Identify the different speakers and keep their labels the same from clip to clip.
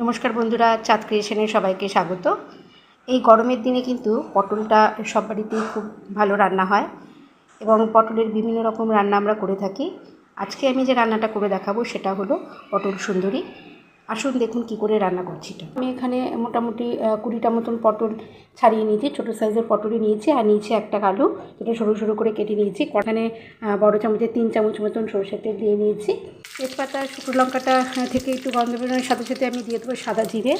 Speaker 1: নমস্কার বন্ধুরা, চাঁদ ক্রিয়েশনে সবাইকে স্বাগত। এই গরমের দিনে কিন্তু পটলটা সব বাড়িতেই খুব ভালো রান্না হয় এবং পটলের বিভিন্ন রকম রান্না আমরা করে থাকি। আজকে আমি যে রান্নাটা করে দেখাবো সেটা হলো পটল সুন্দরী। আসুন দেখুন কি করে রান্না করছি। আমি এখানে মোটামুটি 20টা মতন পটল ছাড়িয়ে নিয়েছি, ছোটো সাইজের পটলই নিয়েছি, আর নিয়েছি একটা আলু, যেটা সরু সরু করে কেটে নিয়েছি। এখানে বড় চামচের 3 চামচ মতন সরষের তেল দিয়ে নিয়েছি। তেজপাতা, শুকনো লঙ্কাটা থেকে একটু গন্ধ বেরোনোর সাথে সাথে আমি দিয়ে দেবো সাদা জিরে।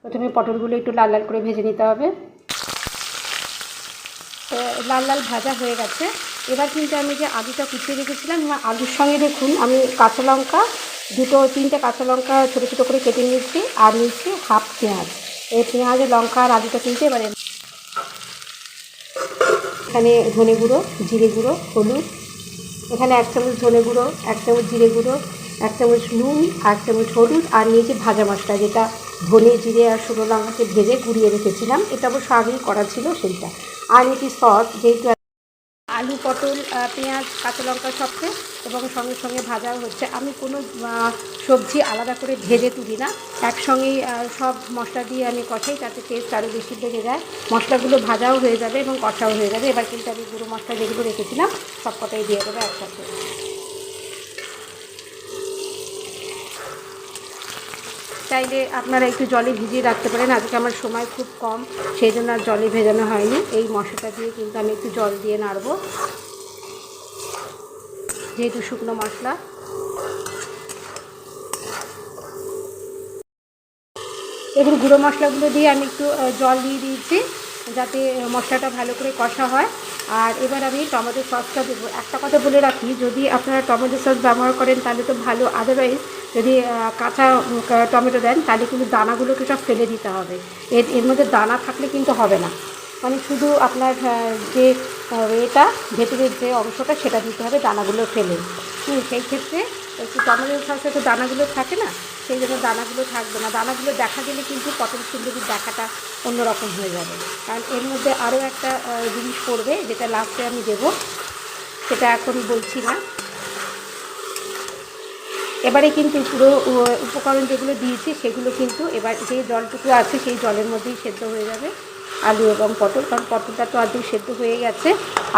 Speaker 1: প্রথমে পটলগুলো একটু লাল লাল করে ভেজে নিতে হবে। লাল লাল ভাজা হয়ে গেছে। এবার কিন্তু আমি যে আলুটা কুচিয়ে রেখেছিলাম, আলুর সঙ্গে দেখুন আমি কাঁচা লঙ্কা, 2-3টে কাঁচা লঙ্কা ছোটো ছোটো করে কেটে নিয়েছি, আর নিয়েছি হাফ পেঁয়াজ। এই পেঁয়াজ, লঙ্কা আর আলুটা কিন্তু এবারে এখানে ধনে গুঁড়ো, জিরে গুঁড়ো, হলুদ, এখানে 1 চামচ ধনে গুঁড়ো, 1 চামচ জিরে গুঁড়ো, 1 চামচ নুন, 1 চামচ হলুদ, আর নিয়েছি ভাজা মশলা, যেটা ধনে, জিরে আর শুকনো লঙ্কাকে ভেজে গুঁড়িয়ে রেখেছিলাম। এটা অবশ্য আগেই করা ছিল সেইটা। আর নিয়েছি সস, যেহেতু আলু, পটল, পেঁয়াজ, কাঁচা লঙ্কা সবকে এবং সঙ্গে সঙ্গে ভাজাও হচ্ছে। আমি কোনো সবজি আলাদা করে ভেজে তুলি না, একসঙ্গেই সব মশলা দিয়ে আমি কষাই, তাতে টেস্ট আরও বেশি বেড়ে যায়। মশলাগুলো ভাজাও হয়ে যাবে এবং কষাও হয়ে যাবে। এবার কিন্তু আমি গুঁড়ো মশলা যেগুলো রেখেছিলাম সব কটাই দিয়ে দেবো একসাথে। চাইলে আপনারা একটু জলে ভিজিয়ে রাখতে পারেন। আজকে আমার সময় খুব কম, সেই জন্য আর জলে ভেজানো হয়নি। এই মশলাটা দিয়ে কিন্তু আমি একটু জল দিয়ে নাড়বো, যেহেতু শুকনো মশলা। এবার গুঁড়ো মশলাগুলো দিয়ে আমি একটু জল দিয়ে দিয়েছি, যাতে মশলাটা ভালো করে কষা হয়। আর এবার আমি টমেটো সসটা দেবো। একটা কথা বলে রাখি, যদি আপনারা টমেটো সস ব্যবহার করেন তাহলে তো ভালো, আদারওয়াইজ যদি কাঁচা টমেটো দেন তাহলে কিন্তু দানাগুলোকে সব ফেলে দিতে হবে। এর মধ্যে দানা থাকলে কিন্তু হবে না, মানে শুধু আপনার যে এটা ভেতরের যে অংশটা সেটা দিতে হবে, দানাগুলো ফেলে। সেই ক্ষেত্রে একটু টমেটো সসে তো দানাগুলো থাকে না, সেই জন্য দানাগুলো থাকবে না। দানাগুলো দেখা গেলে কিন্তু পটল সুন্দরীর দেখাটা অন্যরকম হয়ে যাবে। কারণ এর মধ্যে আরও একটা জিনিস পড়বে, যেটা লাস্টে আমি দেবো, সেটা এখন বলছি না। এবারে কিন্তু পুরো উপকরণ যেগুলো দিয়েছি সেগুলো কিন্তু এবার যে জলটুকু আছে সেই জলের মধ্যেই সেদ্ধ হয়ে যাবে আলু এবং পটল। কারণ পটলটা তো আলু সেদ্ধ হয়ে গেছে,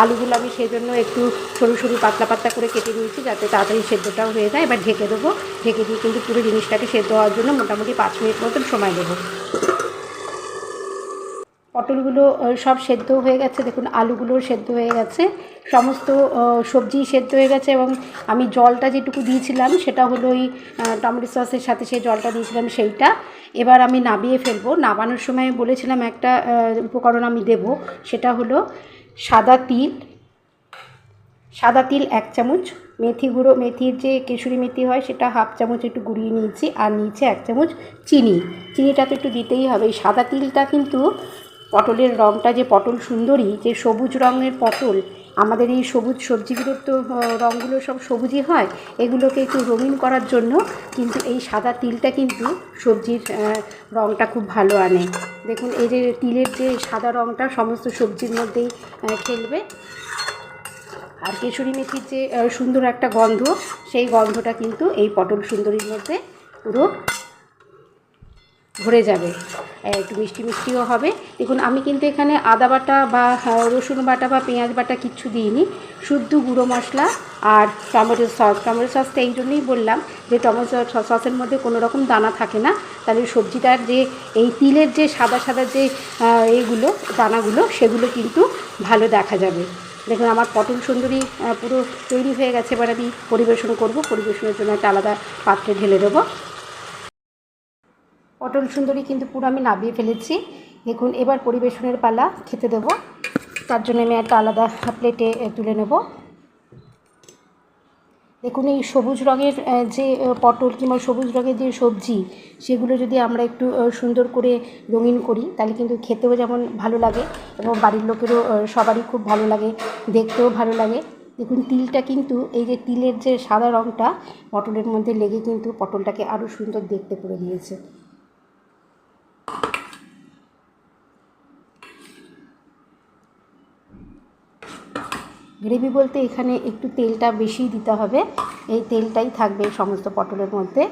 Speaker 1: আলুগুলো আমি সেই জন্য একটু সরু সরু পাতলা পাতলা করে কেটে নিয়েছি, যাতে তাড়াতাড়ি সেদ্ধটাও হয়ে যায়। এবার ঢেকে দেবো, ঢেকে দিয়ে কিন্তু পুরো জিনিসটাকে সেদ্ধ হওয়ার জন্য মোটামুটি 5 মিনিট মতন সময় দেবো। পটলগুলো সব সেদ্ধ হয়ে গেছে, দেখুন আলুগুলোও সেদ্ধ হয়ে গেছে, সমস্ত সবজি সেদ্ধ হয়ে গেছে। এবং আমি জলটা যেটুকু দিয়েছিলাম সেটা হলো ওই টমেটো সসের সাথে সেই জলটা দিয়েছিলাম সেইটা। এবার আমি নামিয়ে ফেলবো। নামানোর সময় বলেছিলাম একটা উপকরণ আমি দেব, সেটা হলো সাদা তিল। 1 চামচ, মেথি গুঁড়ো, মেথির যে কেশরি মেথি হয় সেটা হাফ চামচ একটু গুঁড়িয়ে নিয়েছি, আর নিয়েছি 1 চামচ চিনি। চিনিটা তো একটু দিতেই হবে। এই সাদা তিলটা কিন্তু পটলের রঙটা, যে পটল সুন্দরী, যে সবুজ রঙের পটল, আমাদের এই সবুজ সবজিগুলোর তো রঙগুলো সব সবুজই হয়, এগুলোকে একটু রঙিন করার জন্য কিন্তু এই সাদা তিলটা কিন্তু সবজির রঙটা খুব ভালো আনে। দেখুন এই যে তিলের যে সাদা রঙটা সমস্ত সবজির মধ্যেই খেলবে। আর কেশরি মেথির যে সুন্দর একটা গন্ধ, সেই গন্ধটা কিন্তু এই পটল সুন্দরীর মধ্যে পুরো ভরে যাবে, একটু মিষ্টি মিষ্টিও হবে। দেখুন আমি কিন্তু এখানে আদা বাটা বা রসুন বাটা বা পেঁয়াজ বাটা কিচ্ছু দিইনি, শুদ্ধ গুঁড়ো মশলা আর টমেটো সস। টমেটো সসটা এই জন্যই বললাম যে টমেটো সসের মধ্যে কোনো রকম দানা থাকে না, তাহলে সবজিটার যে এই তিলের যে সাদা সাদা যে এইগুলো দানাগুলো, সেগুলো কিন্তু ভালো দেখা যাবে। দেখুন আমার পটল সুন্দরী পুরো তৈরি হয়ে গেছে। এবার আমি পরিবেশন করব। পরিবেশনের জন্য একটা আলাদা পাত্রে ঢেলে দেবো। পটল সুন্দরী কিন্তু পুরো আমি নামিয়ে ফেলেছি। দেখুন এবার পরিবেশনের পালা, খেতে দেবো। তার জন্য আমি একটা আলাদা প্লেটে তুলে নেব। দেখুন এই সবুজ রঙের যে পটল কিংবা সবুজ রঙের যে সবজি, সেগুলো যদি আমরা একটু সুন্দর করে রঙিন করি তাহলে কিন্তু খেতেও যেমন ভালো লাগে এবং বাড়ির লোকেরও সবারই খুব ভালো লাগে, দেখতেও ভালো লাগে। দেখুন তিলটা কিন্তু, এই যে তিলের যে সাদা রঙটা পটলের মধ্যে লেগে কিন্তু পটলটাকে আরও সুন্দর দেখতে করে দিয়েছে। গ্রেভি বলতে এখানে একটু তেলটা বেশি দিতে হবে, এই তেলটাই থাকবে সমস্ত পটলের মধ্যে।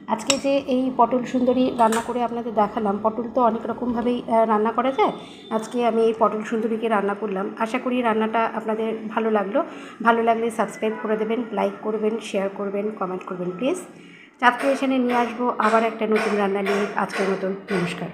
Speaker 1: আজকে যে এই পটল সুন্দরী রান্না করে আপনাদের দেখালাম, পটল তো অনেক রকমভাবেই রান্না করা যায়। আজকে আমি এই পটল সুন্দরীকে রান্না করলাম। আশা করি রান্নাটা আপনাদের ভালো লাগলো। ভালো লাগলে সাবস্ক্রাইব করে দেবেন, লাইক করবেন, শেয়ার করবেন, কমেন্ট করবেন প্লিজ। চাঁদ ক্রিয়েশনে নিয়ে আসবো আবার একটা নতুন রান্না নিয়ে। আজকের মতন নমস্কার।